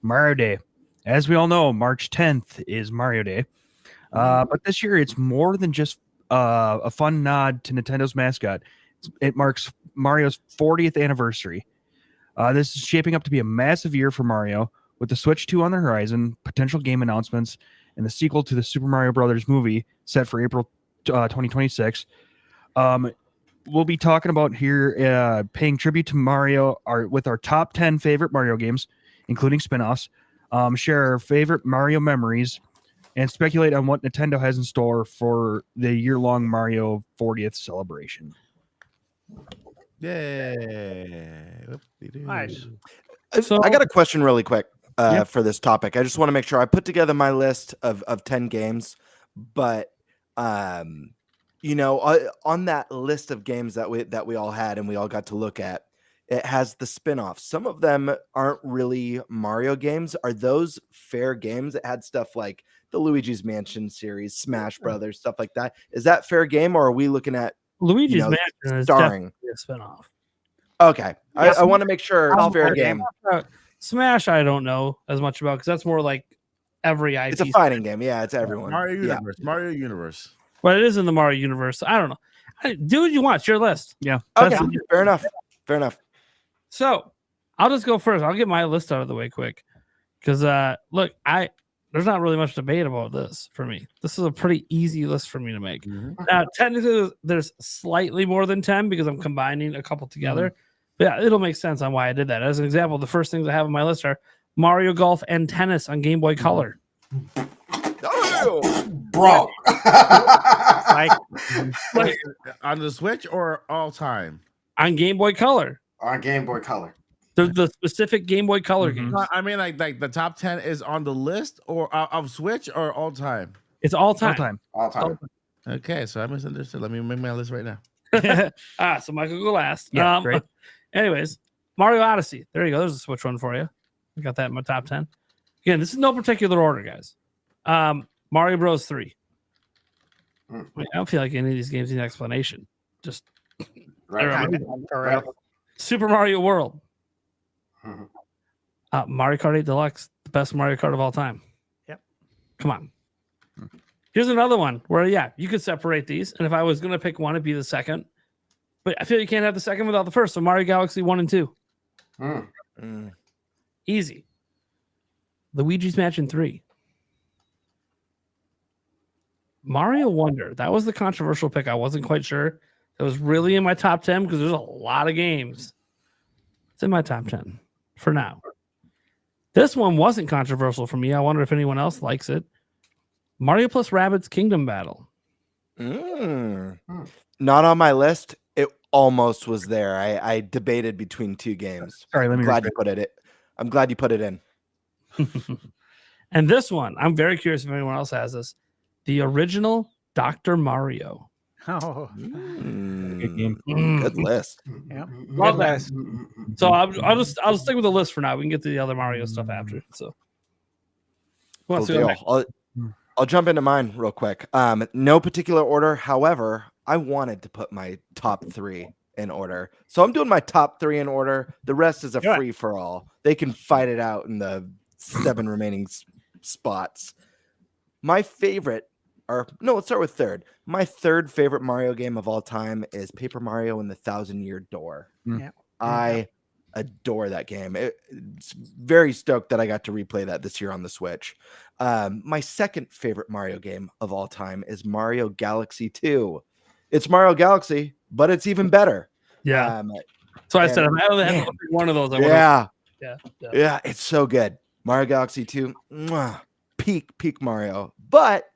Mario Day. As we all know, March 10th is Mario Day. But this year, it's more than just a fun nod to Nintendo's mascot. It marks Mario's 40th anniversary. This is shaping up to be a massive year for Mario, with the Switch 2 on the horizon, potential game announcements, and the sequel to the Super Mario Brothers movie set for April 2026. We'll be talking about here paying tribute to Mario with our top 10 favorite Mario games, including spin-offs, share our favorite Mario memories, and speculate on what Nintendo has in store for the year-long Mario 40th celebration. Yay. Nice. So, I got a question really quick for this topic. I just want to make sure I put together my list of 10 games, but on that list of games that we all had and we all got to look at, it has the spin-offs. Some of them aren't really Mario games. Are those fair games? It had stuff like the Luigi's Mansion series, Smash Brothers, stuff like that. Is that fair game, or are we looking at Luigi's Mansion is starring definitely a spin-off? Okay. I want to make sure it's fair game. Smash, I don't know as much about because that's more like every IP. It's a fighting game. Yeah, it's everyone. Mario Universe. Yeah. Mario Universe. Well, it is in the Mario Universe. I don't know. Do what you want. It's your list. Yeah. Okay. Fair enough. Fair enough. So I'll just go first. I'll get my list out of the way quick. Because look, there's not really much debate about this for me. This is a pretty easy list for me to make. Mm-hmm. Now, technically, there's slightly more than 10 because I'm combining a couple together. Mm-hmm. But yeah, it'll make sense on why I did that. As an example, the first things I have on my list are Mario Golf and Tennis on Game Boy Color. Oh, bro. like on the Switch or all time? On Game Boy Color. On Game Boy Color. The specific Game Boy Color games. No, I mean, like the top 10 is on the list or of Switch or all time? It's all time. All time. Okay, so I misunderstood. Let me make my list right now. So Michael go last. Yeah, great. Anyways, Mario Odyssey. There you go. There's a Switch one for you. I got that in my top 10. Again, this is no particular order, guys. Mario Bros. 3. I don't feel like any of these games need an explanation. Just right. Super Mario World. Mario Kart 8 Deluxe, the best Mario Kart of all time. Yep. Come on. Here's another one where, you could separate these. And if I was going to pick one, it'd be the second. But I feel you can't have the second without the first. So Mario Galaxy 1 and 2. Easy. Luigi's Mansion 3. Mario Wonder. That was the controversial pick. I wasn't quite sure. It was really in my top 10 because there's a lot of games. It's in my top 10 for now. This one wasn't controversial for me. I wonder if anyone else likes it. Mario plus Rabbids Kingdom Battle. Not on my list. It almost was there. I debated between two games. Sorry, I'm glad you put it in. And this one, I'm very curious if anyone else has this. The original Dr. Mario. Oh, good game. Good list. Yeah, love that. So I'll stick with the list for now. We can get to the other Mario stuff after. So, cool deal. I'll jump into mine real quick. No particular order. However, I wanted to put my top 3 in order, so I'm doing my top 3 in order. The rest is a free for all. They can fight it out in the 7 remaining spots. My favorite. Let's start with third. My third favorite Mario game of all time is Paper Mario and the Thousand-Year Door. Yeah. I adore that game. It's very stoked that I got to replay that this year on the Switch. My second favorite Mario game of all time is Mario Galaxy 2. It's Mario Galaxy, but it's even better. Yeah. So I said, I only had one of those. Yeah, it's so good. Mario Galaxy 2, peak Mario. But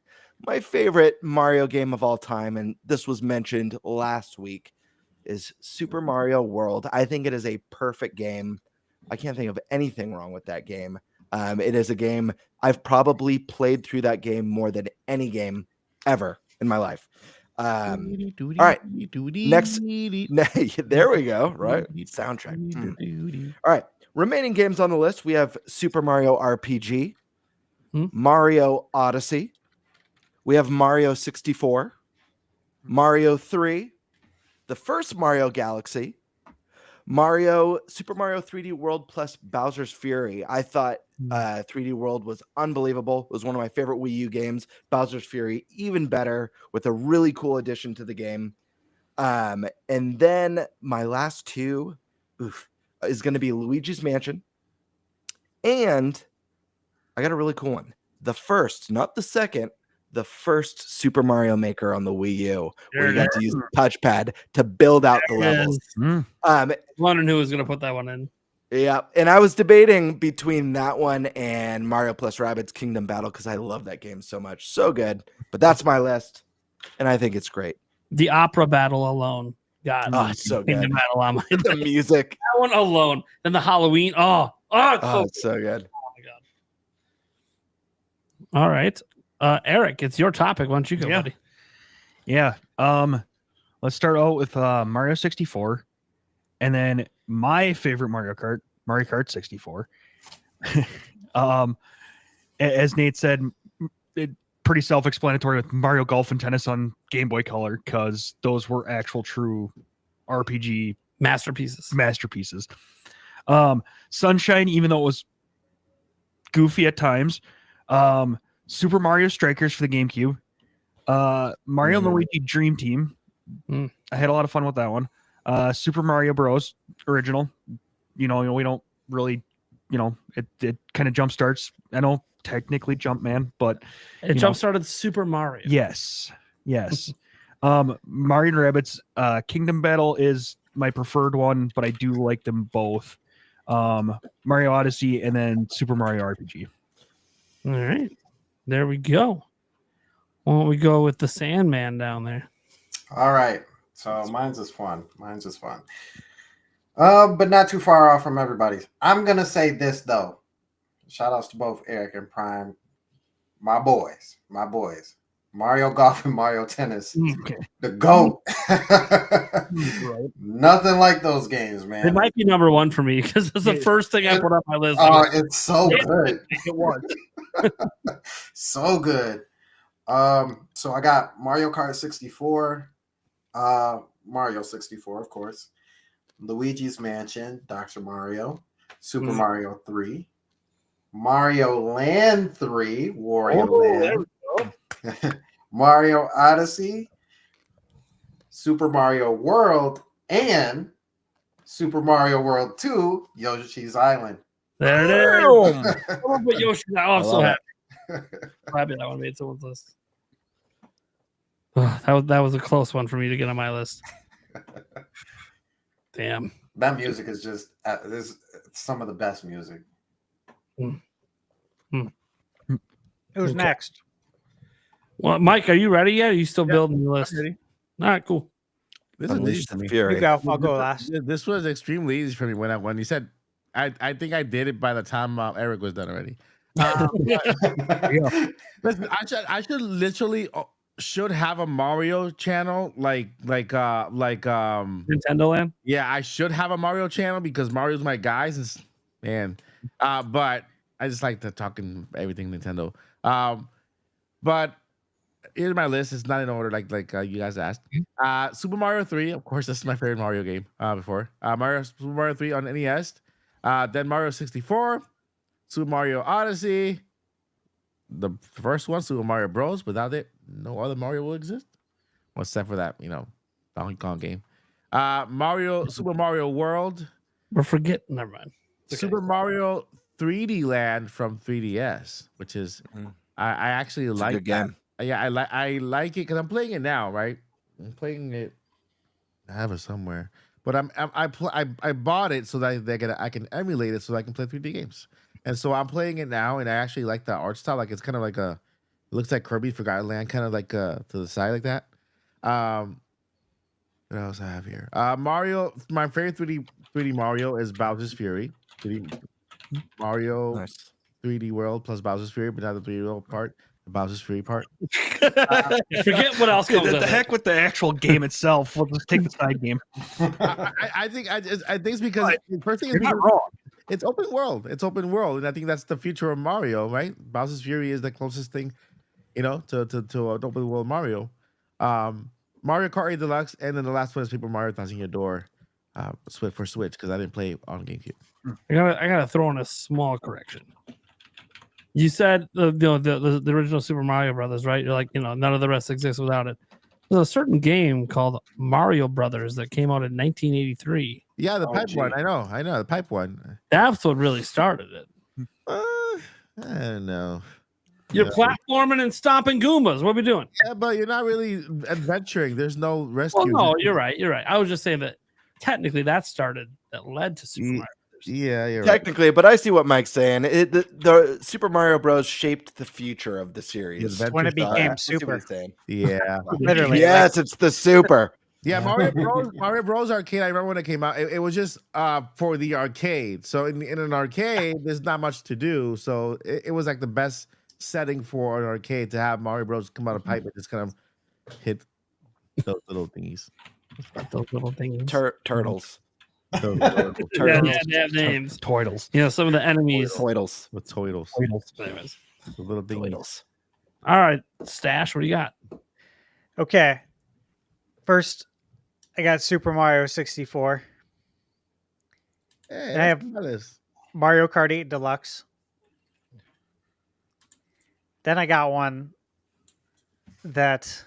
my favorite Mario game of all time, and this was mentioned last week, is Super Mario World. I think it is a perfect game. I can't think of anything wrong with that game. It is a game I've probably played through that game more than any game ever in my life. All right. Next. There we go. Right. Soundtrack. All right. Remaining games on the list. We have Super Mario RPG, Mario Odyssey. We have Mario 64, Mario 3, the first Mario Galaxy, Super Mario 3D World plus Bowser's Fury. I thought 3D World was unbelievable. It was one of my favorite Wii U games. Bowser's Fury, even better, with a really cool addition to the game. And then my last two is going to be Luigi's Mansion. And I got a really cool one. The first, not the second, the first Super Mario Maker on the Wii U, where you got to use the touchpad to build out the levels. Wondering who was going to put that one in. Yeah, and I was debating between that one and Mario plus Rabbids Kingdom Battle because I love that game so much. So good. But that's my list, and I think it's great. The opera battle alone. God, it's so good. Kingdom Battle on my The music. That one alone. Then the Halloween. It's so good. Oh my God. All right. Eric, it's your topic. Why don't you go, buddy? Yeah. Let's start out with Mario 64. And then my favorite Mario Kart 64. As Nate said, pretty self-explanatory with Mario Golf and Tennis on Game Boy Color, because those were actual true RPG masterpieces. Sunshine, even though it was goofy at times. Super Mario Strikers for the GameCube. Mario and Luigi Dream Team. I had a lot of fun with that one. Super Mario Bros. Original. We don't really, it kind of jump starts. I know technically Jumpman, but it jump started Super Mario. Yes. Mario and Rabbids Kingdom Battle is my preferred one, but I do like them both. Mario Odyssey and then Super Mario RPG. All right. There we go. Why don't we go with the Sandman down there? All right. So mine's is fun. But not too far off from everybody's. I'm gonna say this though. Shout outs to both Eric and Prime. My boys. Mario Golf and Mario Tennis. Okay. The GOAT. Right. Nothing like those games, man. It might be number one for me because it's the first thing I put on my list. Oh, it's so good. It was. So good. So I got Mario Kart 64, Mario 64, of course, Luigi's Mansion, Dr. Mario, Super Mario 3, Mario Land 3, Wario Land, Mario Odyssey, Super Mario World, and Super Mario World 2, Yoshi's Island. There it is. But Yoshi, I'm so happy. Happy that one made someone's list. That was a close one for me to get on my list. Damn. That music is just some of the best music. Who's next? Well, Mike, are you ready yet? Are you still building your list? Ready. All right, cool. This is Unleash easy for the me. fury. You go. I'll go last. This was extremely easy for me when you said. I think I did it by the time Eric was done already. Listen, I should literally should have a Mario channel like Nintendo Land. Yeah, I should have a Mario channel because Mario's my guys. But I just like to talking everything Nintendo. But here's my list. It's not in order like you guys asked. Super Mario 3, of course, this is my favorite Mario game. Before Super Mario 3 on NES. Then Mario 64, Super Mario Odyssey, the first one, Super Mario Bros. Without it, no other Mario will exist. Well, except for that, Donkey Kong game. Super Mario World. We're forgetting. Never mind. Okay. Super Mario 3D Land from 3DS, which is I actually like a good game. Yeah, I like it because I'm playing it now, right? I'm playing it. I have it somewhere. But I bought it so that I can emulate it so that I can play 3D games. And so I'm playing it now, and I actually like the art style. Like it's kind of like it looks like Kirby Forgotten Land, kind of like to the side like that. What else I have here? Mario. My favorite 3D Mario is Bowser's Fury. 3D Mario Nice. 3D World plus Bowser's Fury, but not the 3D World part. The Bowser's Fury part. Forget what else comes. The heck with the actual game itself. We'll just take the side game. I think it's because the first thing is You're not wrong. it's open world. It's open world, and I think that's the future of Mario, right? Bowser's Fury is the closest thing, to an open world Mario. Mario Kart 8 Deluxe, and then the last one is Paper Mario Thousand Year Door. for Switch because I didn't play it on GameCube. I gotta throw in a small correction. You said the original Super Mario Brothers, right? You're like, none of the rest exists without it. There's a certain game called Mario Brothers that came out in 1983. Yeah, the Oh, pipe gee. one. I know the pipe one. That's what really started it. I don't know. You're Yeah. platforming and stomping Goombas. What are we doing? Yeah, but you're not really adventuring. There's no Well, rescue. no, you're right. I was just saying that technically that led to Super Ye- Mario Brothers. Yeah, you're right. Technically, but I see what Mike's saying. The Super Mario Bros. Shaped the future of the series. adventure When it style. became I see what Super. he's saying. Yeah. Literally. Yes, it's the Super. Yeah, Mario Bros. Arcade. I remember when it came out. It was just for the arcade. So in an arcade, there's not much to do. So it was like the best setting for an arcade to have Mario Bros. Come out of pipe and just kind of hit those little thingies. Those little things. Turtles. Those Yeah, they have names. Toidles. Some of the enemies. Toidles. with toidles. Anyways. The little thingies. Toidles. All right, Stash, what do you got? Okay. First, I got Super Mario 64, Hey, And I have- that's about this. Mario Kart 8 Deluxe. Then I got one that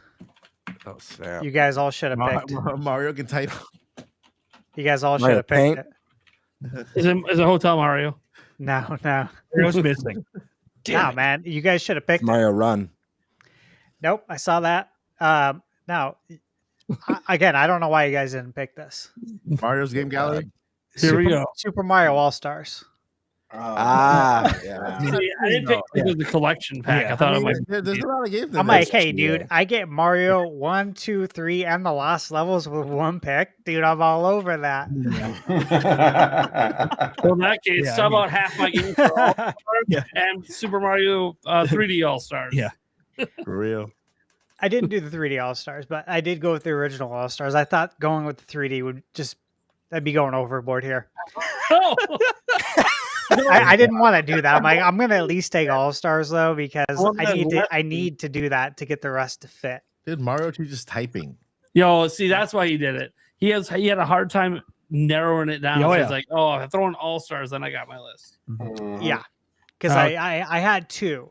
Oh snap! you guys all should have picked. Mario can type. You guys all should Mario have picked Paint? it. Is it Hotel Mario? No. Mario's missing. No, man. You guys should have picked it. Mario Run. Nope, I saw that. Now, again, I don't know why you guys didn't pick this. Mario's Game Gallery. Here we go. Super Mario All Stars. Ah, yeah. See, I didn't pick because of the collection pack. Yeah. I thought I it mean, might. there's a lot of games. in I'm there. like, hey, true. dude, I get Mario 1, 2, 3, and the Lost Levels with one pick. Dude, I'm all over that. Well, in that case, Yeah, sub I mean- out half my games for All Stars Yeah. and Super Mario 3D All Stars. Yeah. For real. I didn't do the 3D All Stars, but I did go with the original All Stars. I thought going with the 3D would just, I'd be going overboard here. Oh, I didn't want to do that. I'm like, I'm gonna at least take All Stars though, because Well, then I need to do that to get the rest to fit. Dude, Mario, she's just typing. yo, see, that's why he did it. He had a hard time narrowing it down. Oh, So yeah. he's like, oh, if I throw in All Stars, then I got my list. Yeah, because I had two.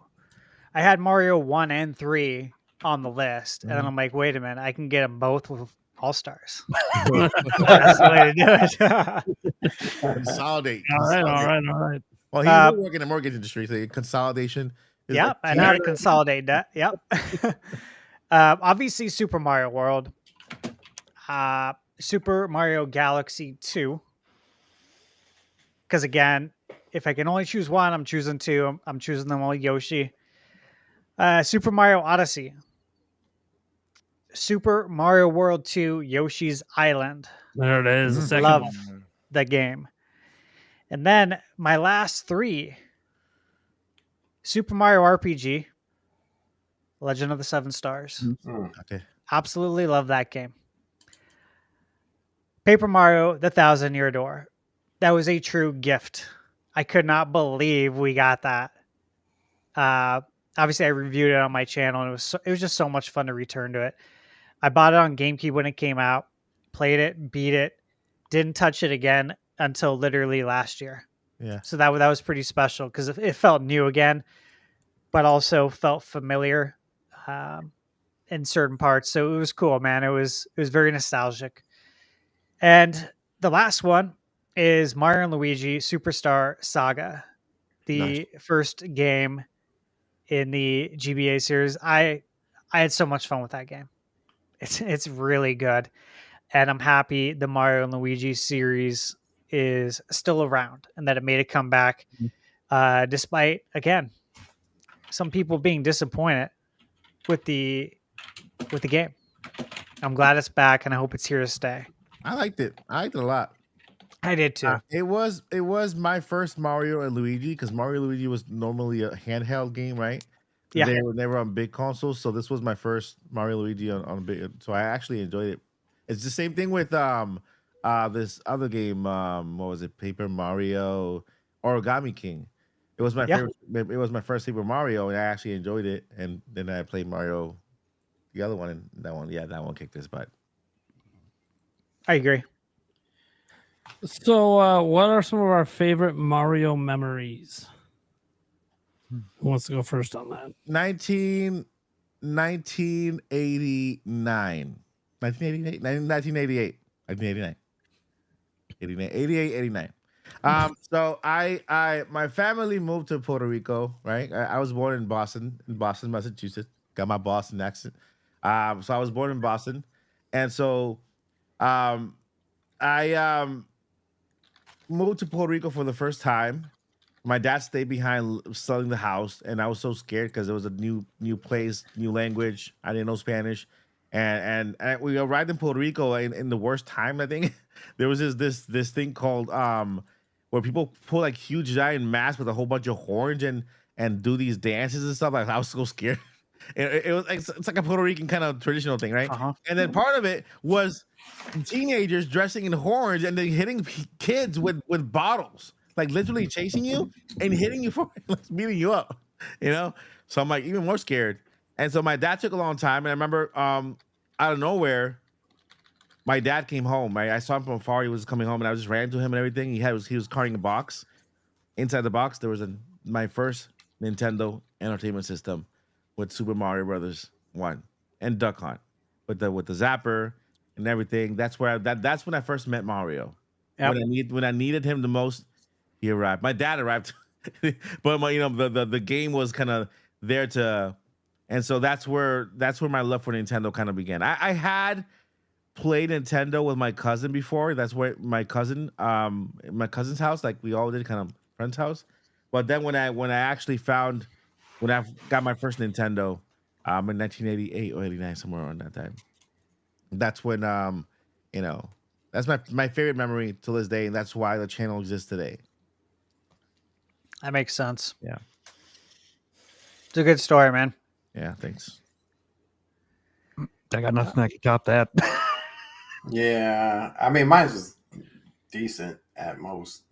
I had Mario 1 and 3 on the list, and then I'm like, wait a minute, I can get them both with All Stars. That's the way to do it. Consolidate. All right. Well, he Uh, did work in the mortgage industry, so consolidation. is Yep, like- I know how to consolidate that. Yep. Obviously, Super Mario World, Super Mario Galaxy 2. Because again, if I can only choose one, I'm choosing two. I'm choosing them all Yoshi. Super Mario Odyssey. Super Mario World 2 Yoshi's Island. There it is. The second Love one. the game. And then my last three. Super Mario RPG. Legend of the Seven Stars. Okay. Absolutely love that game. Paper Mario, The 1,000-Year Door. That was a true gift. I could not believe we got that. Obviously, I reviewed it on my channel, and it was just so much fun to return to it. I bought it on GameCube when it came out, played it, beat it, didn't touch it again until literally last year. Yeah. So that was pretty special because it felt new again, but also felt familiar in certain parts. So it was cool, man. It was very nostalgic. And the last one is Mario and Luigi Superstar Saga, the first game in the GBA series. I had so much fun with that game. It's really good, and I'm happy the Mario and Luigi series is still around and that it made a comeback, despite again some people being disappointed with the game. I'm glad it's back, and I hope it's here to stay. I liked it. I liked it a lot. I did too. It was my first Mario and Luigi because Mario and Luigi was normally a handheld game, right? Yeah. They were never on big consoles, so this was my first Mario and Luigi on big. So I actually enjoyed it. It's the same thing with this other game. What was it? Paper Mario Origami King. It was my favorite. It was my first Paper Mario, and I actually enjoyed it. And then I played Mario, the other one, and that one. Yeah, that one kicked his butt. I agree. So, what are some of our favorite Mario memories? Who wants to go first on that? 1989. 1988? 1988. 1989. 88, 89. So my family moved to Puerto Rico, right? I was born in Boston, Massachusetts. Got my Boston accent. So I was born in Boston. And so um I moved to Puerto Rico for the first time. My dad stayed behind selling the house, and I was so scared because it was a new place, new language. I didn't know Spanish, and we arrived in Puerto Rico in the worst time. I think there was this thing called where people pull like huge giant masks with a whole bunch of horns and do these dances and stuff. Like I was so scared. It was like it's like a Puerto Rican kind of traditional thing, right? Uh-huh. And then part of it was teenagers dressing in horns and then hitting kids with bottles, like literally chasing you and hitting you for like, beating you up, you know. So I'm like even more scared. And so my dad took a long time, and I remember out of nowhere, my dad came home. Right, I saw him from afar. He was coming home, and I just ran to him and everything. He was carrying a box. Inside the box, there was my first Nintendo Entertainment System with Super Mario Brothers 1 and Duck Hunt with the zapper and everything. That's when I first met Mario. Yep. When I needed him the most, he arrived. My dad arrived, but the game was kind of there to, and so that's where my love for Nintendo kind of began. I had played Nintendo with my cousin before. That's where my cousin's house, like we all did, kind of friend's house. But then when I actually found when I got my first Nintendo, in 1988 or 89, somewhere around that time. That's when you know, that's my favorite memory to this day, and that's why the channel exists today. That makes sense. Yeah. It's a good story, man. Yeah, thanks. I got nothing that can top that. Yeah, I mean, mine's just decent at most.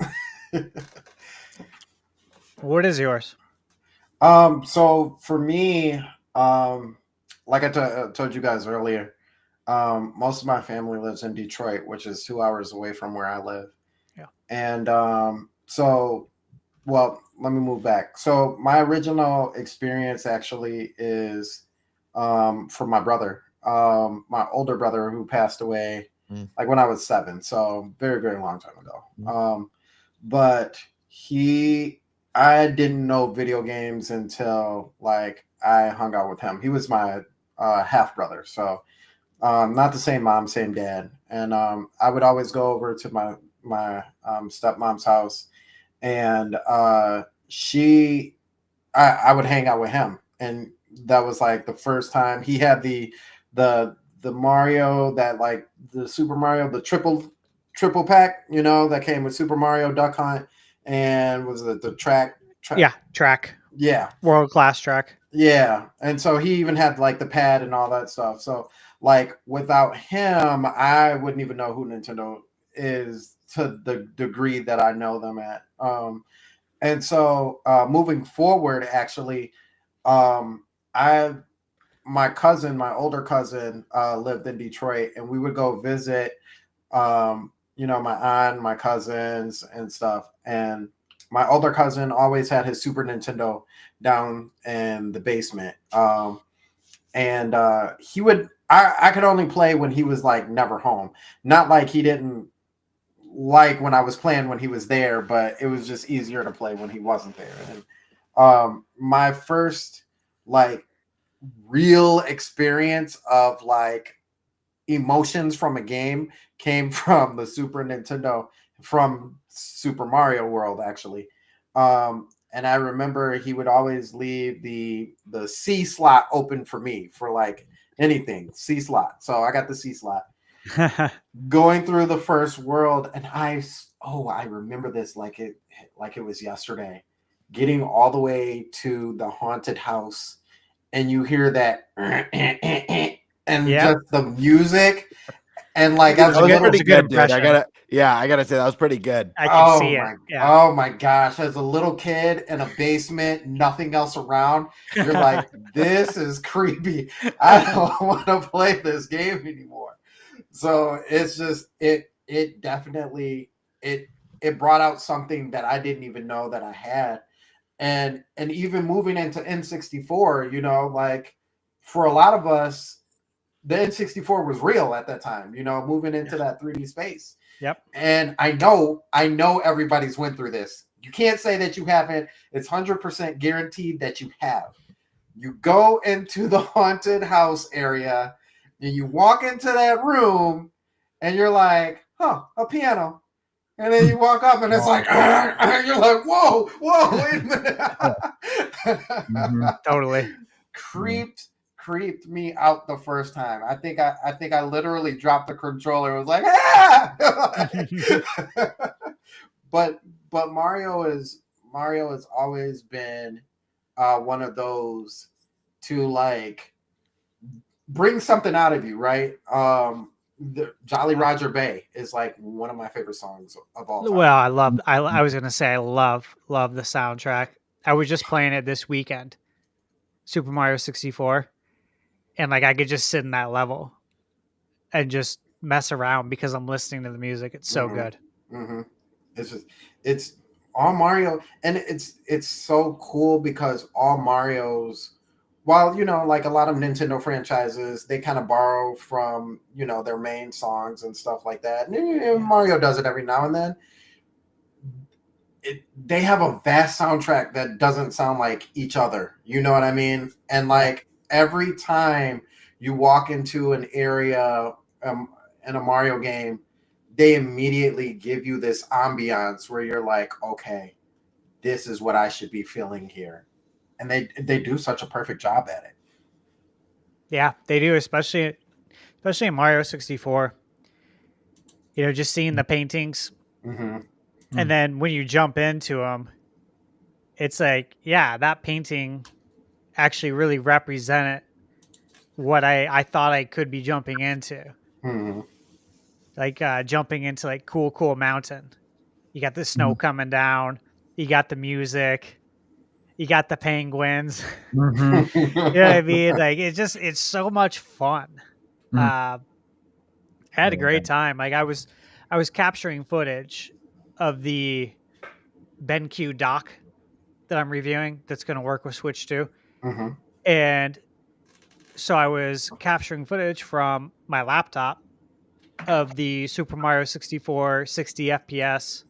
What is yours? So for me, like I told you guys earlier, most of my family lives in Detroit, which is 2 hours away from where I live. Yeah. And well, let me move back. So my original experience actually is from my brother, my older brother who passed away like when I was 7. So very, very long time ago. But I didn't know video games until like I hung out with him. He was my half brother. So not the same mom, same dad. And I would always go over to my stepmom's house, and I would hang out with him. And that was like the first time he had the Mario, that like the Super Mario, the triple pack, you know, that came with Super Mario, Duck Hunt, and was it the track? Yeah, track. Yeah. World class track. Yeah. And so he even had like the pad and all that stuff. So like without him, I wouldn't even know who Nintendo is to the degree that I know them at. And so moving forward, actually, my older cousin lived in Detroit, and we would go visit, you know, my aunt, my cousins and stuff. And my older cousin always had his Super Nintendo down in the basement. And he would, I could only play when he was like never home. Not like he didn't like when I was playing when he was there, but it was just easier to play when he wasn't there. And my first like real experience of like emotions from a game came from the Super Nintendo, from Super Mario World, actually. And I remember he would always leave the C slot open for me for like anything, C slot. So I got the C slot. Going through the first world, and I remember this like it was yesterday. Getting all the way to the haunted house, and you hear that and just the music, and like That was pretty a good good, dude. impression. I gotta say that was pretty good. I can see it. Yeah. Oh my gosh. As a little kid in a basement, nothing else around, you're like, this is creepy. I don't want to play this game anymore. So it's just it definitely it brought out something that I didn't even know that I had. And even moving into N64, you know, like for a lot of us, the N64 was real at that time, you know, moving into that 3D space. Yep. And I know everybody's went through this. You can't say that you haven't. It's 100% guaranteed that you have. You go into the haunted house area and you walk into that room and you're like, huh, a piano. And then you walk up and it's like, you're like, whoa, wait a minute. Totally. Creeped me out the first time. I think I literally dropped the controller. It was like, ah! but Mario has always been one of those to like bring something out of you, right? The Jolly Roger Bay is like one of my favorite songs of all time. Well, I was gonna say I love the soundtrack. I was just playing it this weekend, Super Mario 64, and like I could just sit in that level and just mess around because I'm listening to the music. It's so good. Mm-hmm. It's all Mario, and it's so cool because all Mario's, while you know, like a lot of Nintendo franchises, they kind of borrow from, you know, their main songs and stuff like that. And Mario does it every now and then. They have a vast soundtrack that doesn't sound like each other. You know what I mean? And like every time you walk into an area in a Mario game, they immediately give you this ambiance where you're like, okay, this is what I should be feeling here. And they do such a perfect job at it. Yeah, they do, especially in Mario 64. You know, just seeing the paintings, and then when you jump into them, it's like, yeah, that painting actually really represented what I thought I could be jumping into. Like jumping into like cool mountain. You got the snow coming down. You got the music. You got the penguins. You know what I mean? Like it's so much fun. I had a great time. Like I was capturing footage of the BenQ dock that I'm reviewing that's going to work with Switch 2. And so I was capturing footage from my laptop of the Super Mario 64 60 FPS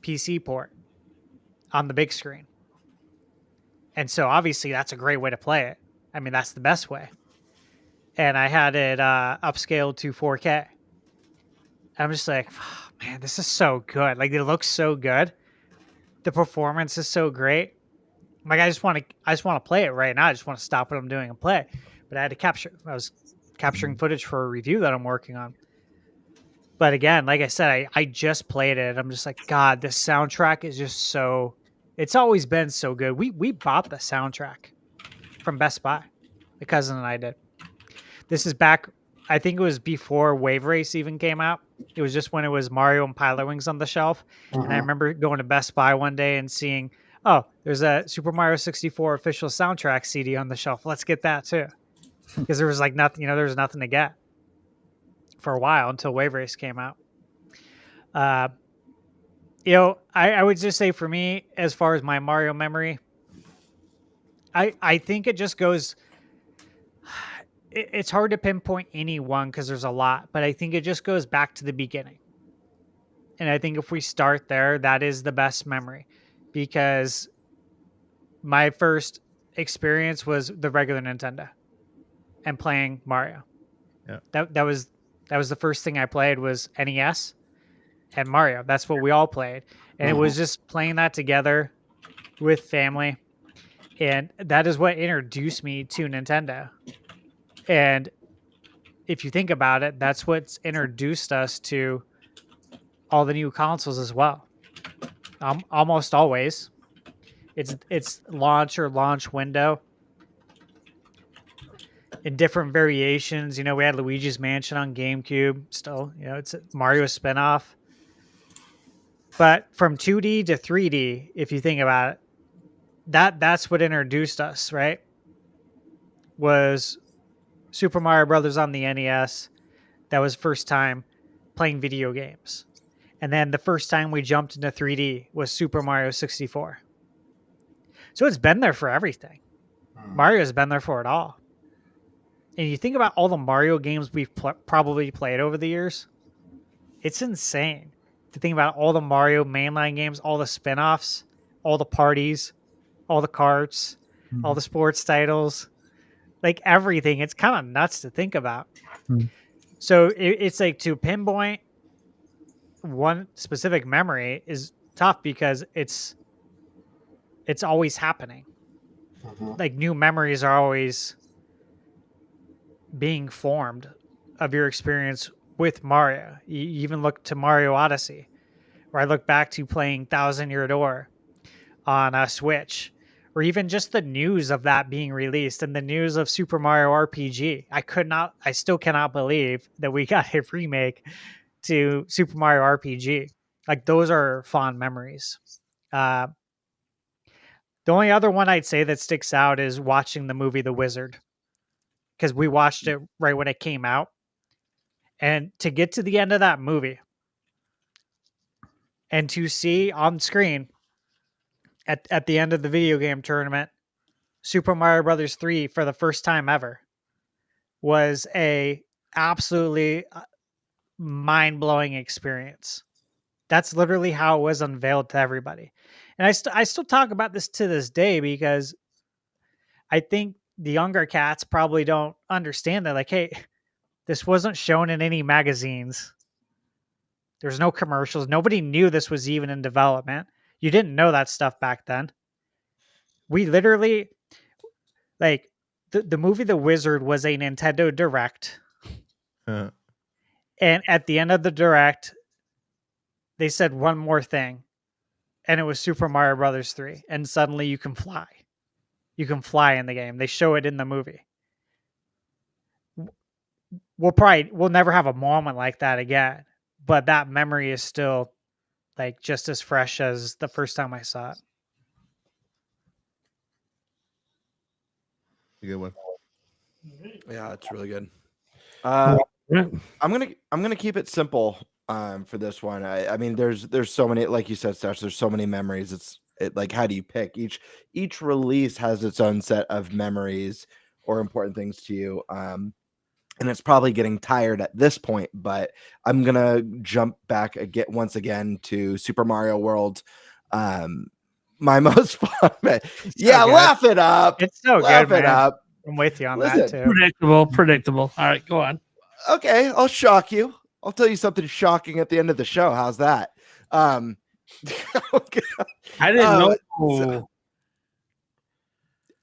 PC port on the big screen. And so obviously that's a great way to play it. I mean, that's the best way. And I had it upscaled to 4K. I'm just like, oh, man, this is so good. Like it looks so good. The performance is so great. Like I just want to play it right now. I just want to stop what I'm doing and play. But I was capturing footage for a review that I'm working on. But again, like I said, I just played it. I'm just like, God, this soundtrack is just so. It's always been so good. We bought the soundtrack from Best Buy. My cousin and I did. This is back. I think it was before Wave Race even came out. It was just when it was Mario and Pilot Wings on the shelf. And I remember going to Best Buy one day and seeing, oh, there's a Super Mario 64 official soundtrack CD on the shelf. Let's get that too. Because there was like nothing, there was nothing to get for a while until Wave Race came out. I would just say for me, as far as my Mario memory, I think it just goes. It's hard to pinpoint any one because there's a lot, but I think it just goes back to the beginning. And I think if we start there, that is the best memory, because my first experience was the regular Nintendo and playing Mario. Yeah. That was the first thing I played was NES and Mario. That's what we all played. And it was just playing that together with family. And that is what introduced me to Nintendo. And if you think about it, that's what's introduced us to all the new consoles as well. Almost always, it's launch or launch window in different variations. You know, we had Luigi's Mansion on GameCube. Still, it's a Mario spinoff. But from 2D to 3D, if you think about it, that's what introduced us, right? Was Super Mario Brothers on the NES. That was first time playing video games. And then the first time we jumped into 3D was Super Mario 64. So it's been there for everything. Mario's been there for it all. And you think about all the Mario games we've probably played over the years, it's insane to think about all the Mario mainline games, all the spin-offs, all the parties, all the carts, all the sports titles, like everything. It's kind of nuts to think about. So it's like to pinpoint one specific memory is tough because it's always happening. Like new memories are always being formed of your experience with Mario. You even look to Mario Odyssey, where I look back to playing Thousand Year Door on a Switch, or even just the news of that being released and the news of Super Mario RPG. I still cannot believe that we got a remake to Super Mario RPG. Like those are fond memories. The only other one I'd say that sticks out is watching the movie The Wizard, because we watched it right when it came out. And to get to the end of that movie and to see on screen at the end of the video game tournament, Super Mario Brothers 3 for the first time ever was a absolutely mind-blowing experience. That's literally how it was unveiled to everybody. And I still talk about this to this day because I think the younger cats probably don't understand that, like, hey, this wasn't shown in any magazines. There's no commercials. Nobody knew this was even in development. You didn't know that stuff back then. We literally, like, the movie The Wizard was a Nintendo Direct. And at the end of the Direct, they said one more thing. And it was Super Mario Brothers 3. And suddenly you can fly. You can fly in the game. They show it in the movie. We'll never have a moment like that again. But that memory is still like just as fresh as the first time I saw it. A good one. Yeah, it's really good. Yeah. I'm gonna keep it simple for this one. I mean, there's so many, like you said, Stash. There's so many memories. Like, how do you pick? Each release has its own set of memories or important things to you. And it's probably getting tired at this point, but I'm gonna jump back once again to Super Mario World. My most fun. Yeah, good. laugh it up. It's so Laugh good, it man. up. I'm with you on Listen. that too. Predictable. All right, go on. Okay, I'll shock you. I'll tell you something shocking at the end of the show. How's that? Okay. I didn't know. so-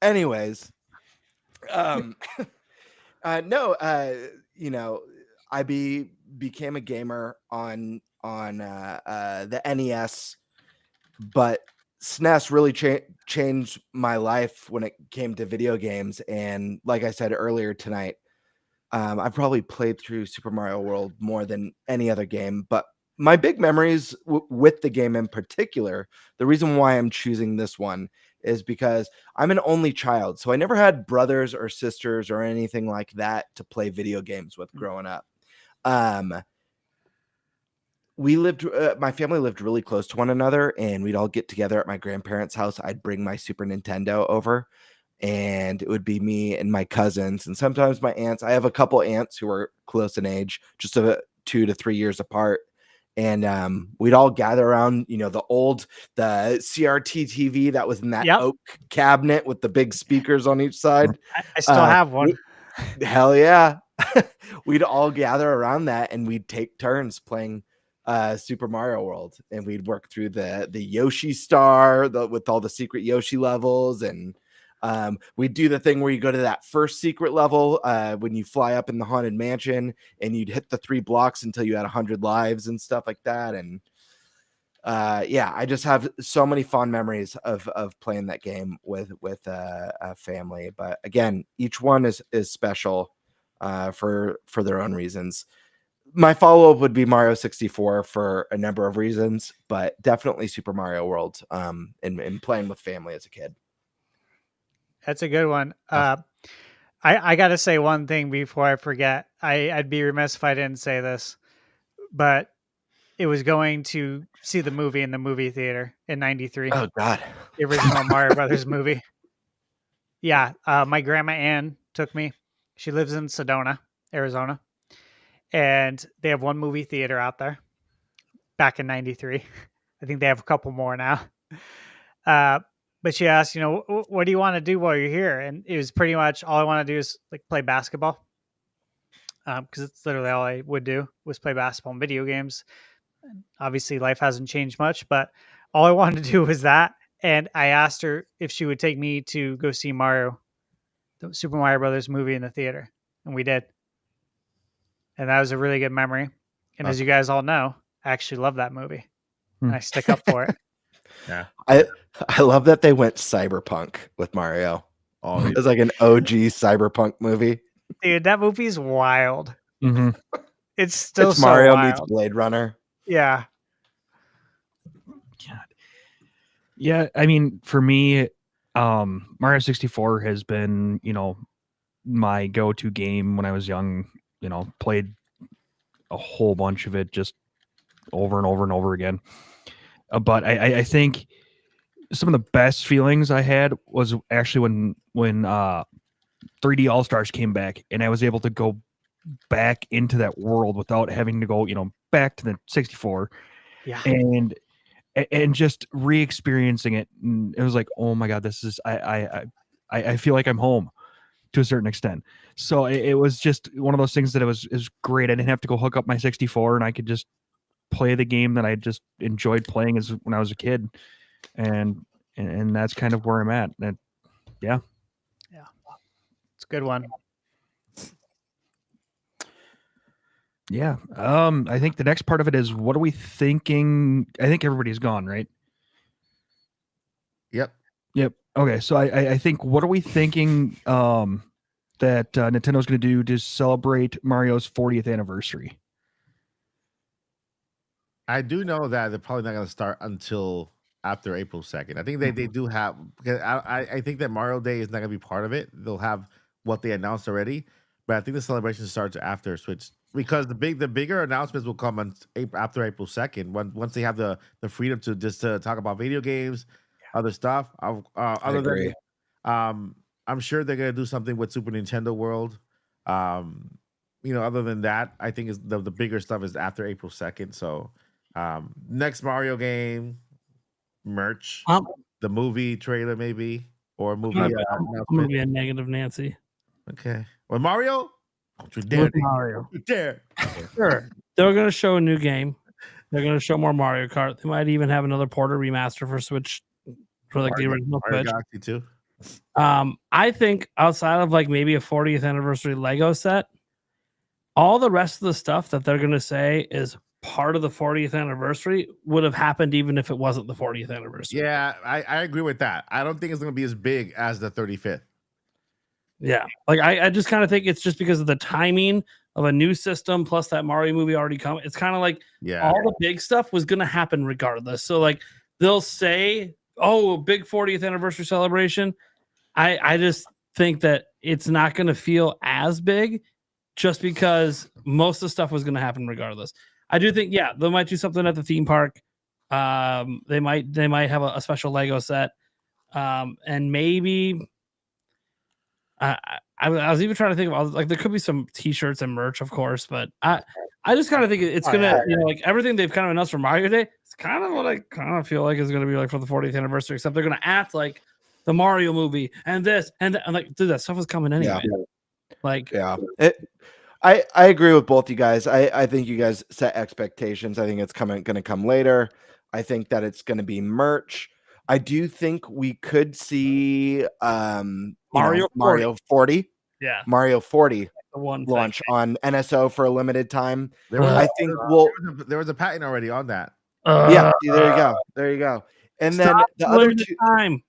anyways, you know, I became a gamer on the NES, but SNES really changed my life when it came to video games. And like I said earlier tonight, I've probably played through Super Mario World more than any other game, but my big memories with the game in particular, the reason why I'm choosing this one is because I'm an only child. So I never had brothers or sisters or anything like that to play video games with growing up. My family lived really close to one another, and we'd all get together at my grandparents' house. I'd bring my Super Nintendo over, and it would be me and my cousins and sometimes my aunts. I have a couple aunts who are close in age, just 2 to 3 years apart. And we'd all gather around, the CRT TV that was in that oak cabinet with the big speakers on each side. I still have one. Hell yeah. We'd all gather around that, and we'd take turns playing Super Mario World, and we'd work through the Yoshi star with all the secret Yoshi levels. And we'd do the thing where you go to that first secret level when you fly up in the haunted mansion, and you'd hit the 3 blocks until you had 100 lives and stuff like that. And I just have so many fond memories of playing that game with a family. But again, each one is special for their own reasons. My follow-up would be Mario 64 for a number of reasons, but definitely Super Mario World and playing with family as a kid. That's a good one. I got to say one thing before I forget. I'd be remiss if I didn't say this, but it was going to see the movie in the movie theater in '93, Oh God. the original Mario Brothers movie. Yeah, my grandma Ann took me. She lives in Sedona, Arizona, and they have one movie theater out there. Back in '93, I think they have a couple more now. But she asked, what do you want to do while you're here? And it was pretty much all I want to do is like play basketball, because it's literally all I would do was play basketball and video games. And obviously, life hasn't changed much, but all I wanted to do was that. And I asked her if she would take me to go see Mario, the Super Mario Brothers movie in the theater, and we did. And that was a really good memory. And as you guys all know, I actually love that movie, and I stick up for it. Yeah. I love that they went cyberpunk with Mario. Oh, It's like an OG cyberpunk movie. Dude, that movie's wild. Mhm. It's still It's so Mario wild. meets Blade Runner. Yeah. God. Yeah, I mean, for me, Mario 64 has been, my go-to game when I was young. Played a whole bunch of it just over and over and over again. But I think some of the best feelings I had was actually when 3D All Stars came back, and I was able to go back into that world without having to go, back to the 64, Yeah. and just re-experiencing it. And it was like, oh my God, this is I feel like I'm home to a certain extent. So it was just one of those things that it was great. I didn't have to go hook up my 64, and I could just play the game that I just enjoyed playing as when I was a kid, and that's kind of where I'm at. And yeah. It's a good one. Yeah. I think the next part of it is, what are we thinking? I think everybody's gone, right? Yep. Okay. So I think, what are we thinking that Nintendo's going to do to celebrate Mario's 40th anniversary? I do know that they're probably not going to start until after April 2nd. I think they do have, because I think that Mario Day is not going to be part of it. They'll have what they announced already, but I think the celebration starts after Switch, because the bigger announcements will come on after April 2nd, once they have the freedom to just talk about video games, other stuff. Other agree. than I'm sure they're going to do something with Super Nintendo World. Other than that, I think is the bigger stuff is after April 2nd. So next Mario game, merch, the movie trailer maybe, or movie I'm gonna announcement. be a negative Nancy. Okay. Well, Mario, don't you dare. With Mario. Don't you dare. Sure. They're gonna show a new game. They're gonna show more Mario Kart. They might even have another porter remaster for Switch, for like the original Mario Switch. Galaxy 2. I think outside of like maybe a 40th anniversary Lego set, all the rest of the stuff that they're gonna say is part of the 40th anniversary would have happened even if it wasn't the 40th anniversary. Yeah, I agree with that. I don't think it's going to be as big as the 35th. Yeah. Like I just kind of think it's just because of the timing of a new system plus that Mario movie already come. It's kind of like all the big stuff was going to happen regardless. So like they'll say, oh, big 40th anniversary celebration. I just think that it's not going to feel as big just because most of the stuff was going to happen regardless. I do think, they might do something at the theme park. They might have a special Lego set. And maybe I was even trying to think of, like, there could be some t-shirts and merch, of course, but I just kind of think it's gonna, like everything they've kind of announced for Mario Day, it's kind of what I kind of feel like is gonna be like for the 40th anniversary, except they're gonna act like the Mario movie and this and that. I'm like, dude, that stuff is coming anyway. Like, I agree with both you guys. I think you guys set expectations. I think it's going to come later. I think that it's going to be merch. I do think we could see Mario 40. Yeah. Mario 40 the one launch on NSO for a limited time. There was, I think there was a patent already on that. Yeah, there you go. There you go. And then the other two time.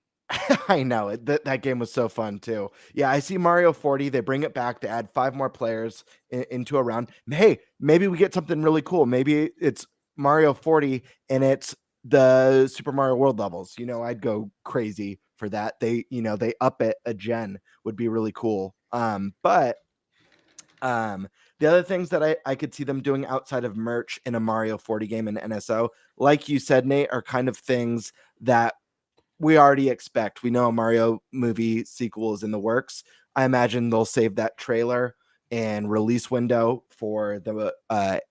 I know it. That game was so fun too. Yeah, I see Mario 40. They bring it back to add 5 more players into a round. Hey, maybe we get something really cool. Maybe it's Mario 40 and it's the Super Mario World levels. I'd go crazy for that. They up it a gen would be really cool. But The other things that I could see them doing outside of merch in a Mario 40 game in NSO, like you said, Nate, are kind of things that we already expect. We know a Mario movie sequel is in the works. I imagine they'll save that trailer and release window for the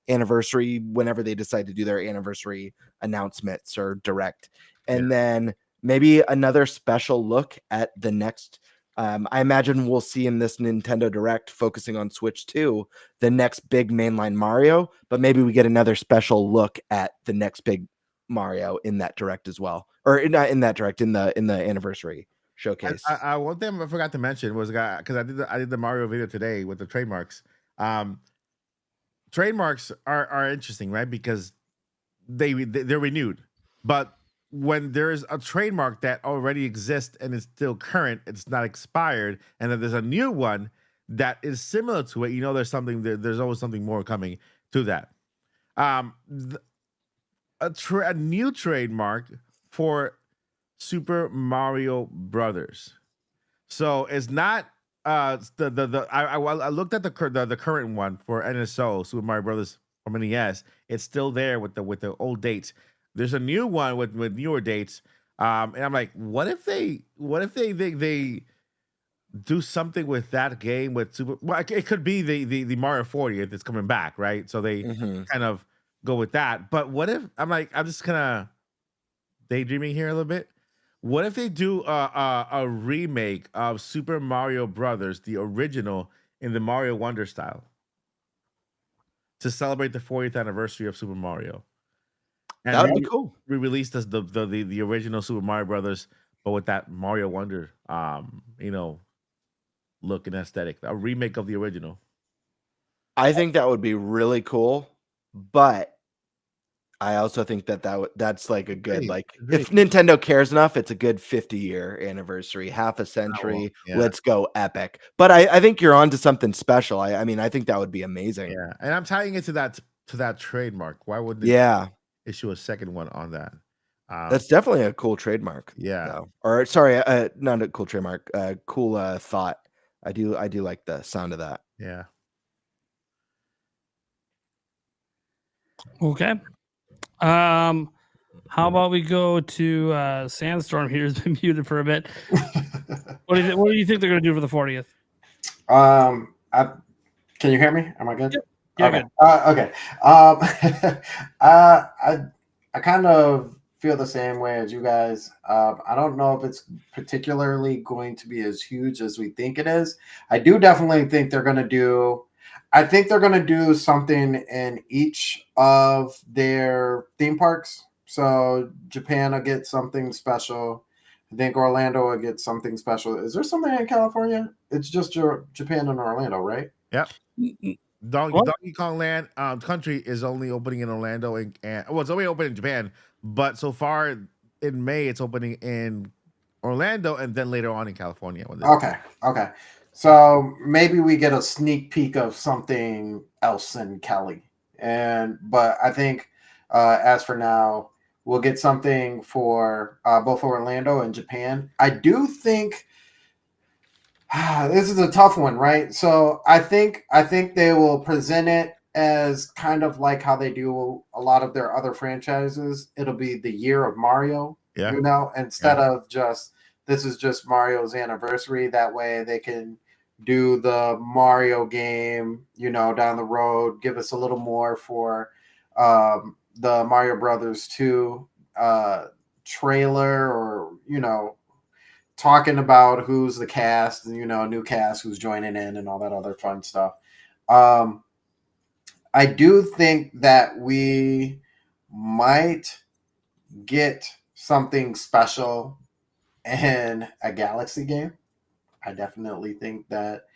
anniversary whenever they decide to do their anniversary announcements or direct. And then maybe another special look at the next. I imagine we'll see in this Nintendo Direct, focusing on Switch 2, the next big mainline Mario, but maybe we get another special look at the next big Mario in that Direct as well, or not in that Direct, in the anniversary showcase. One thing I forgot to mention was because I did the Mario video today with the trademarks. Trademarks are interesting, right? Because they're renewed, but when there's a trademark that already exists and is still current, it's not expired, and then there's a new one that is similar to it, there's always something more coming to that. A new trademark for Super Mario Brothers. So it's not I looked at the current one for NSO, Super Mario Brothers from NES. It's still there with the old dates. There's a new one with newer dates. And I'm like, what if they do something with that game with Super? Well, it could be the Mario 40 if it's coming back, right? So they kind of go with that. But what if I'm just kind of daydreaming here a little bit? What if they do a remake of Super Mario Brothers, the original, in the Mario Wonder style, to celebrate the 40th anniversary of Super Mario? And that would be cool. Re-released as the original Super Mario Brothers, but with that Mario Wonder, look and aesthetic. A remake of the original. I think that would be really cool, but I also think that's like a good, if Nintendo cares enough, it's a good 50-year anniversary, half a century. Let's go epic. But I think you're onto something special. I mean, I think that would be amazing. Yeah, and I'm tying it to that trademark. Why wouldn't they issue a second one on that? That's definitely a cool trademark. Yeah. Though. Or sorry, not a cool trademark. Cool thought. I do like the sound of that. Yeah. Okay. How about we go to Sandstorm here? Has been muted for a bit. What do you think they're going to do for the 40th? Can you hear me? Am I good? Yep. Yeah, okay. Good. I kind of feel the same way as you guys. I don't know if it's particularly going to be as huge as we think it is. I do definitely think they're going to do. I think they're going to do something in each of their theme parks. So Japan will get something special. I think Orlando will get something special. Is there something in California? It's just Japan and Orlando, right? Yep. Donkey Kong Land Country is only opening in Orlando and it's only open in Japan, but so far in May it's opening in Orlando and then later on in California. Okay. So maybe we get a sneak peek of something else in Cali. But I think as for now, we'll get something for both Orlando and Japan. I do think this is a tough one, right? So I think they will present it as kind of like how they do a lot of their other franchises. It'll be the year of Mario, instead of just this is just Mario's anniversary. That way they can do the Mario game, down the road, give us a little more for the Mario Brothers 2 trailer, or talking about who's the cast, new cast who's joining in and all that other fun stuff. I do think that we might get something special in a Galaxy game. I definitely think that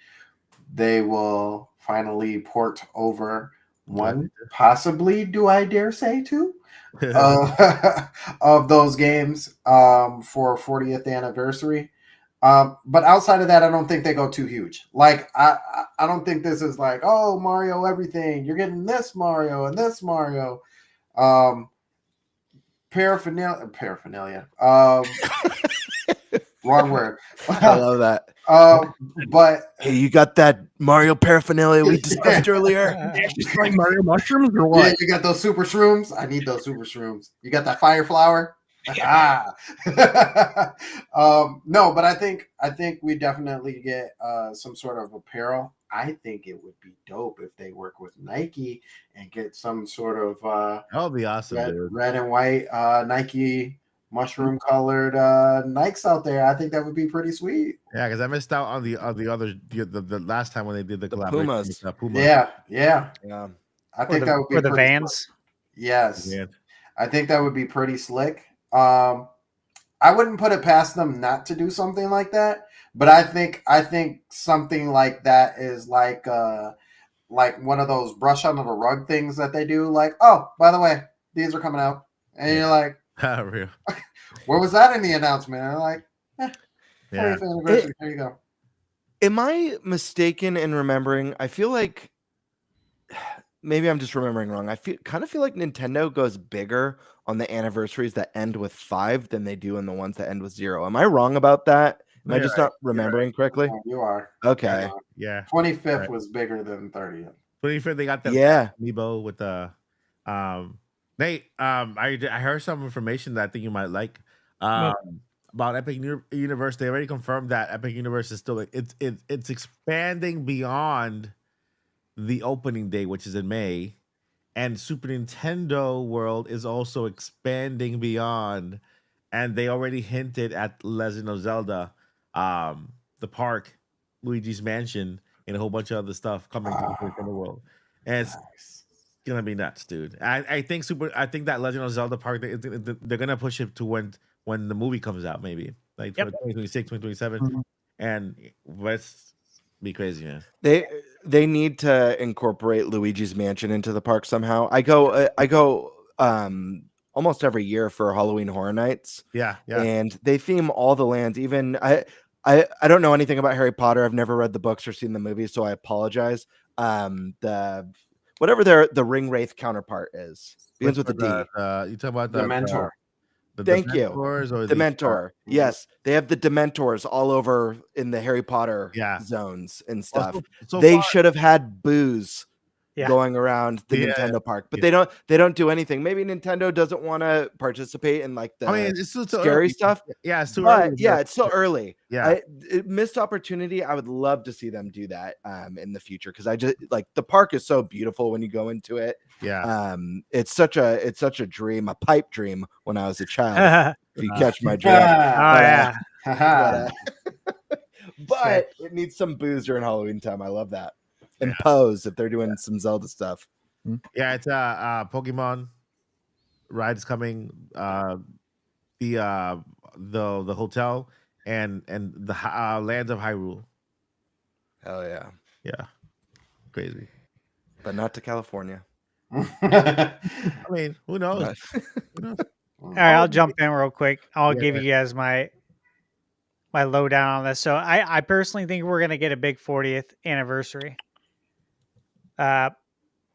they will finally port over one, possibly, do I dare say two, of those games for 40th anniversary. But outside of that, I don't think they go too huge. Like, I don't think this is like, oh, Mario everything. You're getting this Mario and this Mario. Paraphernalia. Wrong word. I love that. But Hey, you got that Mario paraphernalia we discussed earlier? Actually selling Mario mushrooms or yeah, what? you got those super shrooms. I need those super shrooms. You got that fire flower. No, but I think we definitely get some sort of apparel. I think it would be dope if they work with Nike and get some sort of That would be awesome, dude. red and white Nike mushroom colored Nikes out there. I think that would be pretty sweet. Yeah, because I missed out on the other the last time when they did the collaboration Pumas. with Pumas. Yeah. Yeah. I think that would be for the pretty Vans. slick. Yes. Yeah. I think that would be pretty slick. I wouldn't put it past them not to do something like that, but I think something like that is like one of those brush under the rug things that they do. Like, oh, by the way, these are coming out, and you're like, Real. where was that in the announcement? And I'm like, 40th Yeah. anniversary. There you go. Am I mistaken in remembering? I feel like maybe I'm just remembering wrong. I kind of feel like Nintendo goes bigger on the anniversaries that end with 5 than they do in the ones that end with 0. Am I wrong about that? Am I just not remembering correctly? You are. Okay. Yeah. 25th Right. was bigger than 30th. 25th, they got the Yeah. amiibo with the Nate, I heard some information that I think you might like about Epic Universe. They already confirmed that Epic Universe is still it's expanding beyond the opening day, which is in May, and Super Nintendo World is also expanding beyond, and they already hinted at Legend of Zelda, the park, Luigi's Mansion, and a whole bunch of other stuff coming to the Nintendo World, and it's gonna be nuts, dude. I think that Legend of Zelda park, they're gonna push it to when the movie comes out, maybe like 2026, 2027, and let's be crazy, man. They need to incorporate Luigi's Mansion into the park somehow. I go almost every year for Halloween Horror Nights. Yeah. And they theme all the lands. Even I don't know anything about Harry Potter. I've never read the books or seen the movies, so I apologize. The whatever the ring wraith counterpart is begins with a D. You talk about The mentor. Thank you. Or The Mentor. Yes, they have the Dementors all over in the Harry Potter zones and stuff. They should have had booze going around the Nintendo park, but they don't do anything. Maybe Nintendo doesn't want to participate in like the it's still scary stuff. Yeah, it's too but early. Yeah, it's still early. Yeah, missed opportunity. I would love to see them do that in the future, because I just like the park is so beautiful when you go into it. Yeah. It's such a dream, a pipe dream when I was a child. If you catch my drift. But it needs some booze during Halloween time. I love that. And Pose if they're doing some Zelda stuff. Yeah, it's Pokemon ride is coming. The hotel and the lands of Hyrule. Hell yeah. Yeah. Crazy. But not to California. I mean, who knows? All right, I'll jump in real quick. I'll give you guys my lowdown on this. So I personally think we're gonna get a big 40th anniversary.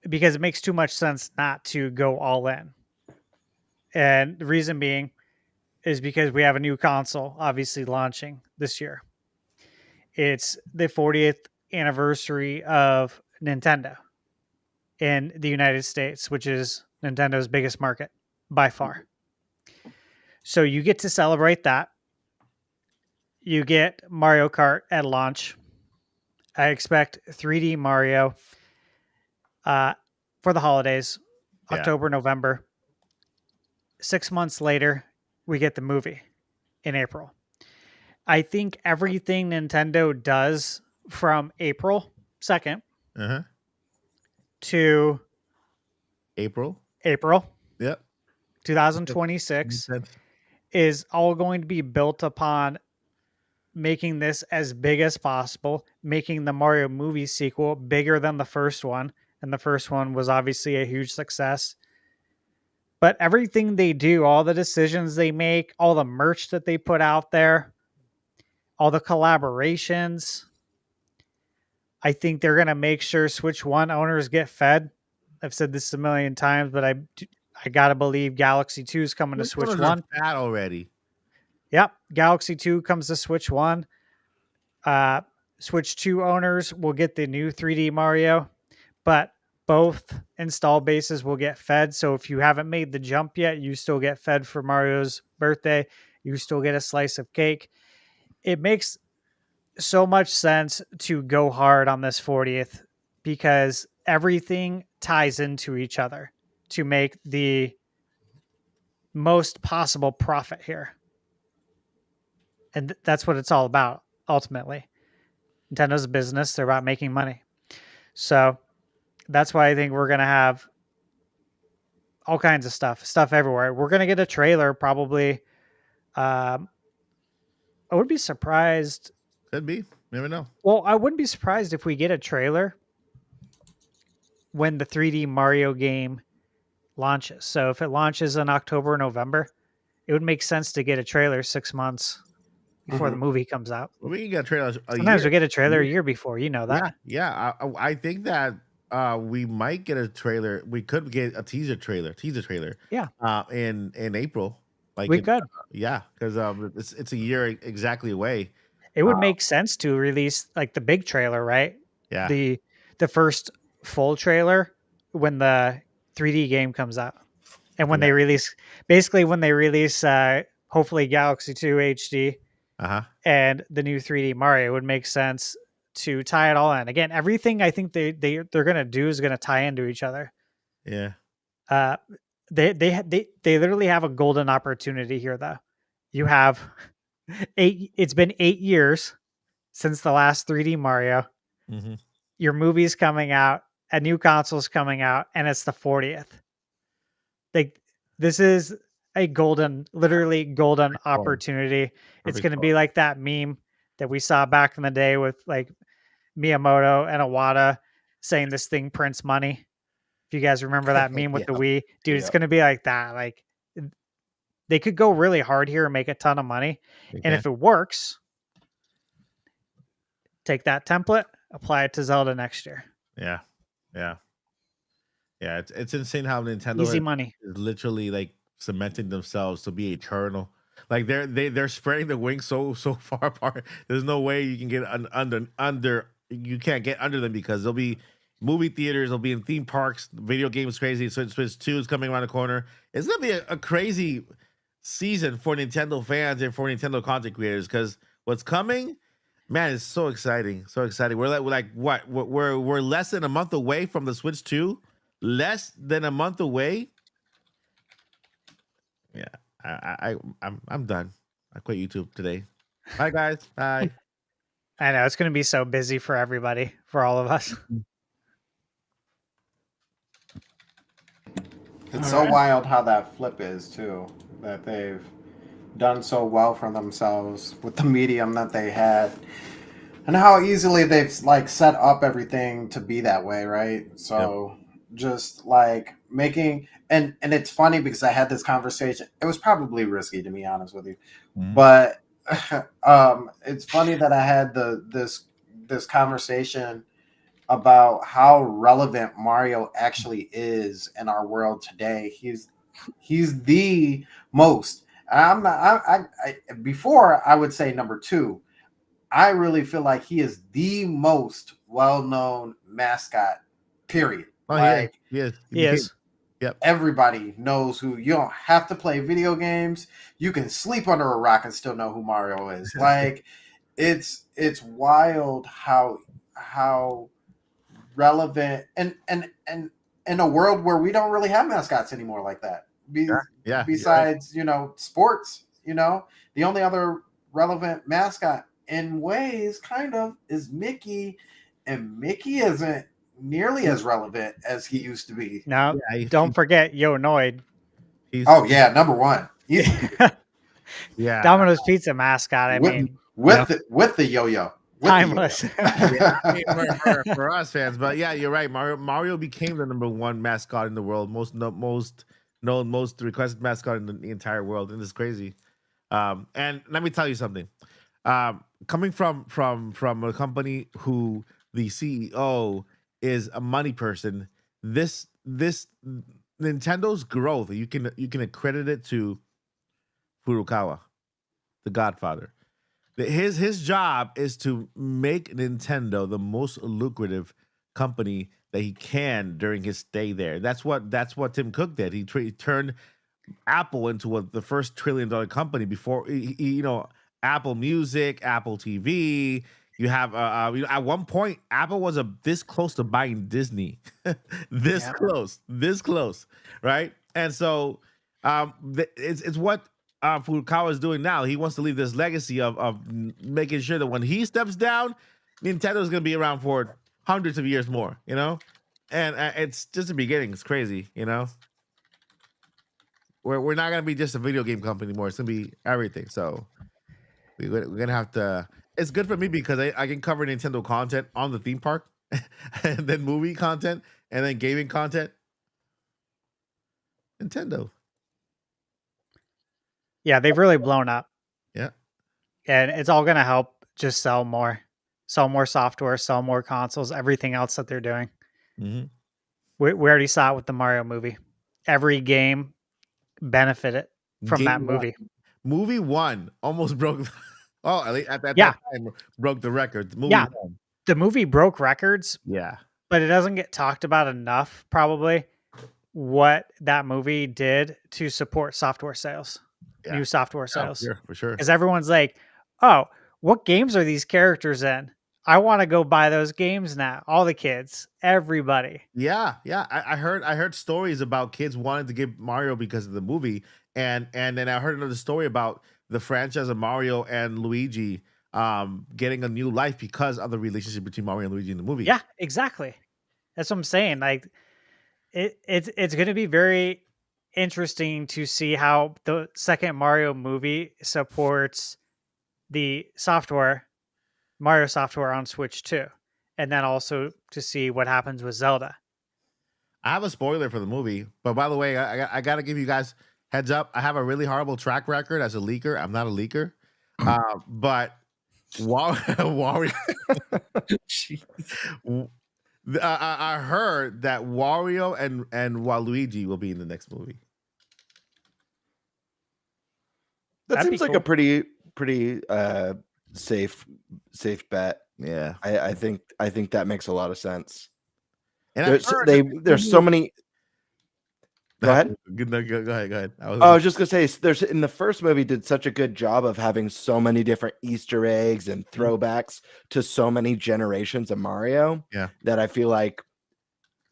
Because it makes too much sense not to go all in. And the reason being is because we have a new console obviously launching this year. It's the 40th anniversary of Nintendo in the United States, which is Nintendo's biggest market by far. So you get to celebrate that. You get Mario Kart at launch. I expect 3D Mario for the holidays, October, November. 6 months later, we get the movie in April. I think everything Nintendo does from April 2nd to April. Yep. 2026 is all going to be built upon making this as big as possible, making the Mario movie sequel bigger than the first one. And the first one was obviously a huge success. But everything they do, all the decisions they make, all the merch that they put out there, all the collaborations, I think they're going to make sure Switch 1 owners get fed. I've said this a million times, but I got to believe Galaxy 2 is coming to Switch 1. Fat already. Yep, Galaxy 2 comes to Switch 1. Switch 2 owners will get the new 3D Mario, but both install bases will get fed. So if you haven't made the jump yet, you still get fed for Mario's birthday. You still get a slice of cake. It makes so much sense to go hard on this 40th because everything ties into each other to make the most possible profit here. And that's what it's all about, ultimately. Nintendo's a business. They're about making money. So that's why I think we're going to have all kinds of stuff everywhere. We're going to get a trailer probably. I would be surprised. Could be. Never know. Well, I wouldn't be surprised if we get a trailer when the 3D Mario game launches. So if it launches in October or November, it would make sense to get a trailer 6 months before the movie comes out. Well, we can get trailers. Sometimes we get a trailer a year before. You know that. Yeah. I think that we might get a trailer. We could get a teaser trailer. Yeah. In April. Like We could. Yeah, because it's a year exactly away. It would make sense to release like the big trailer, right? Yeah. The first full trailer when the 3D game comes out. And when they release hopefully Galaxy 2 HD and the new 3D Mario, it would make sense to tie it all in. Again, everything I think they're gonna do is gonna tie into each other. Yeah. They literally have a golden opportunity here, though. You have it's been 8 years since the last 3D Mario. Mm-hmm. Your movie's coming out, a new console's coming out, and it's the 40th. Like, this is a literally golden opportunity. It's going to be like that meme that we saw back in the day with like Miyamoto and Iwata saying this thing prints money. If you guys remember that meme with the Wii, dude, it's going to be like that. Like, they could go really hard here and make a ton of money. And if it works, take that template, apply it to Zelda next year. Yeah. It's insane how Nintendo Easy money is literally like cementing themselves to be eternal. Like they're spreading the wings so far apart. There's no way you can get under. You can't get under them because they'll be movie theaters, they'll be in theme parks. Video games crazy. So Switch 2 is coming around the corner. It's gonna be a crazy season for Nintendo fans and for Nintendo content creators because what's coming, man, it's so exciting. We're less than a month away from the Switch 2. Less than a month away. Yeah, I'm done. I quit YouTube today. Bye guys. Bye. I know it's going to be so busy for everybody, for all of us. It's so wild how that flip is too, that they've done so well for themselves with the medium that they had, and how easily they've like set up everything to be that way, right? So just like making and it's funny because I had this conversation. It was probably risky to be honest with you, but it's funny that I had this conversation about how relevant Mario actually is in our world today. He's the most. I'm not. I before I would say number 2. I really feel like he is the most well-known mascot. Period. Oh, like he is. Yep. Everybody knows who. You don't have to play video games. You can sleep under a rock and still know who Mario is. Like it's wild how relevant and in a world where we don't really have mascots anymore like that. Besides, sports, the only other relevant mascot in ways kind of is Mickey, and Mickey isn't nearly as relevant as he used to be. Now, don't forget Yonoid. Number 1. Yeah. Domino's Pizza mascot. With the yo-yo. Timeless. For us fans, but yeah, you're right. Mario became the number 1 mascot in the world, most known, most requested mascot in the entire world, and it's crazy. And let me tell you something. Coming from a company who the CEO is a money person, this Nintendo's growth, you can accredit it to Furukawa, the Godfather. His job is to make Nintendo the most lucrative company that he can during his stay there. That's what Tim Cook did. He turned Apple into the first $1 trillion company before Apple Music, Apple TV. You have at one point Apple was this close to buying Disney, this close, right? And so it's what Furukawa is doing now. He wants to leave this legacy of making sure that when he steps down, Nintendo is going to be around for hundreds of years more, and it's just the beginning. It's crazy, We're not going to be just a video game company anymore. It's going to be everything. So we're going to have to. It's good for me because I can cover Nintendo content on the theme park, and then movie content, and then gaming content. Nintendo. Yeah, they've really blown up. Yeah. And it's all going to help just sell more software, sell more consoles, everything else that they're doing. Mm-hmm. We already saw it with the Mario movie. Every game benefited from that movie. Movie 1 almost broke. At least at that time, broke the record. The movie broke records. Yeah. But it doesn't get talked about enough, probably, what that movie did to support software sales. New software sales. Yeah, for sure. Because everyone's like, oh, what games are these characters in? I want to go buy those games now. All the kids, everybody. Yeah. I heard stories about kids wanting to get Mario because of the movie, and then I heard another story about the franchise of Mario and Luigi getting a new life because of the relationship between Mario and Luigi in the movie. Yeah, exactly. That's what I'm saying. Like, it's going to be very interesting to see how the second Mario movie supports the Mario software on Switch 2, and then also to see what happens with Zelda. I have a spoiler for the movie, but by the way, I got to give you guys heads up. I have a really horrible track record as a leaker. I'm not a leaker, but Wario. I heard that Wario and Waluigi will be in the next movie. That seems like a pretty safe bet. Yeah, I think that makes a lot of sense. And there's so many. Go ahead. Go ahead. I was just gonna say, there's in the first movie did such a good job of having so many different Easter eggs and throwbacks to so many generations of Mario. Yeah, that I feel like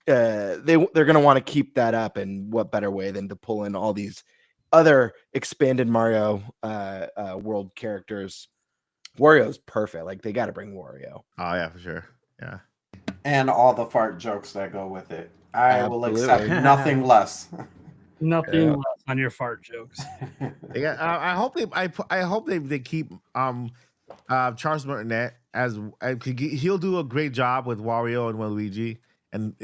they're gonna want to keep that up, and what better way than to pull in all these other expanded Mario world characters. Wario's perfect. Like, they got to bring Wario. Oh yeah, for sure. Yeah, and all the fart jokes that go with it. I will Absolutely. accept nothing less. Nothing less on your fart jokes. Yeah. I hope they keep Charles Martinet as he'll do a great job with Wario and Waluigi, and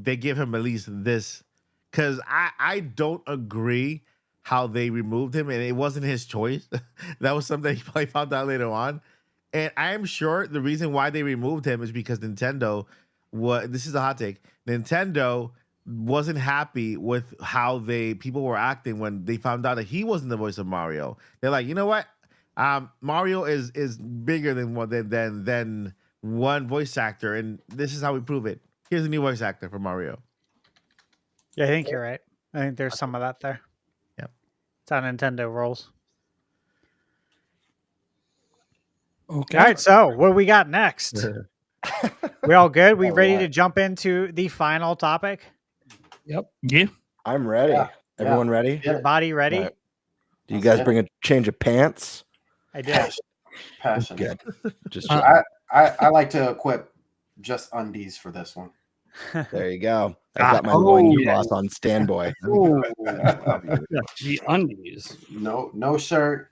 they give him at least this, because I don't agree how they removed him, and it wasn't his choice. That was something he probably found out later on, and I am sure the reason why they removed him is because Nintendo. This is a hot take. Nintendo wasn't happy with how people were acting when they found out that he wasn't the voice of Mario. They're like, you know what? Mario is bigger than one voice actor, and this is how we prove it. Here's a new voice actor for Mario. Yeah, I think you're right. I think there's some of that there. Yep. It's how Nintendo rolls. Okay. All right, so what do we got next? We all good? We ready to jump into the final topic? Yep. Yeah. I'm ready. Yeah. Everyone ready? Your body ready? Right. Do you guys bring a change of pants? I did. Passion. Good. Just I like to equip just undies for this one. there you go. I've got my loincloth on standby. The undies. No shirt.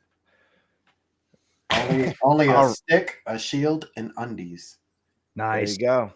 Only a stick, a shield, and undies. There Nice. you go.